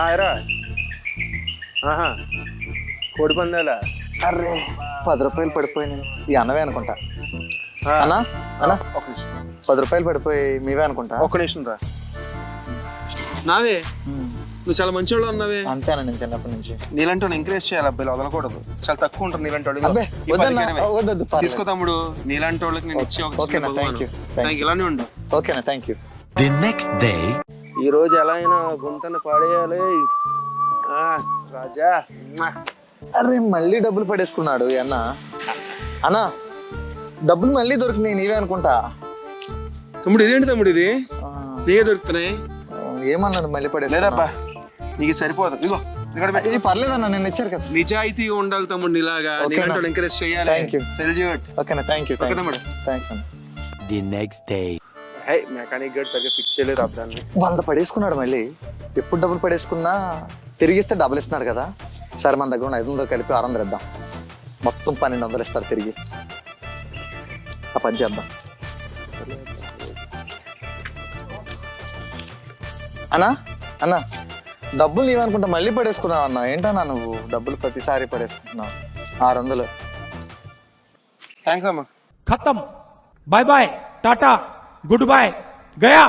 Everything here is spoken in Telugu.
ఎరా ఆహా కోడి పందాలా? అర్రే 10 రూపాయలు పడిపోయినాయి. ఈ అన్నవే అనుకుంటా. అన్నా అన్నా ఒక నిమిషం 10 రూపాయలు పడిపోయి మీవే అనుకుంటా. ఒక్క నిమిషం రా. నావే, నువ్వు చాలా మంచివాళ్ళు అన్నావే. అంతేనా, నేను చిన్నప్పటి నుంచి నీలాంటి వాళ్ళు ఎంకరేజ్ చేయాలి, అబ్బాయిలు వదలకూడదు. చాలా తక్కువ ఉంటారు నీలాంటి వాళ్ళు. అబ్బే, ఈ 10 వద్దన్నా, ఇరవై. వద్దొద్దు, తీసుకో పర్లేదు. తమ్ముడు, నీలాంటి వాళ్ళకి నేను ఇచ్చే ఒక ఓకేనా, థ్యాంక్ యూ. ఇలానే ఉండు. ఓకేనా, thank you. The next day. ఈ రోజు ఎలా అయినా గుంటను పాడేయాలి. రాజా. అరే మళ్ళీ డబ్బులు పడేసుకున్నాడు ఈ అన్న. అన్నా డబ్బులు మళ్ళీ దొరికినాయి, నీవే అనుకుంటా. తమ్ముడు ఇదేంటి తమ్ముడు, ఇది ఆ, నీకే దొరుకుతున్నాయి. ఏమన్నాడు మళ్ళీ పడేసుకున్నా? లేదబ్బా, నీకు సరిపోదు. ఇగో ఇది పర్లేదన్నా, నేను ఇచ్చారు కదా. నిజాయితీగా ఉండాలి తమ్ముడు, నీలాగా ఓకేనా. నీలాంటి వాళ్ళు ఎంకరేజ్ చేయాలి. Thank you. సెల్యూట్. ఓకేనా, థ్యాంక్ యూ. ఓకే తమ్ముడు. థ్యాంక్స్ అన్న. The next day. హే, మెకానిక్ గడ్ సరిగ్గా ఫిక్స్ చేయలేదు అబ్బాన్ని. 100 పడేసుకున్నాడు మళ్ళీ. ఎప్పుడు డబ్బులు పడేసుకున్నా తిరిగిస్తే డబ్బులు ఇస్తున్నాడు కదా. సరే మన దగ్గర ఉన్న 500 కలిపి 600 ఇద్దాం. మొత్తం 1200 ఇస్తారు తిరిగి. ఆ పని చేద్దాం. అన్నా అన్నా డబ్బులు నీవనుకుంటా మళ్ళీ పడేసుకున్నావు అన్న. ఏంటన్నా నువ్వు డబ్బులు ప్రతిసారి పడేసుకుంటున్నావు? 600. థ్యాంక్స్ అమ్మా. खत्म, bye bye, ta ta, goodbye, गया।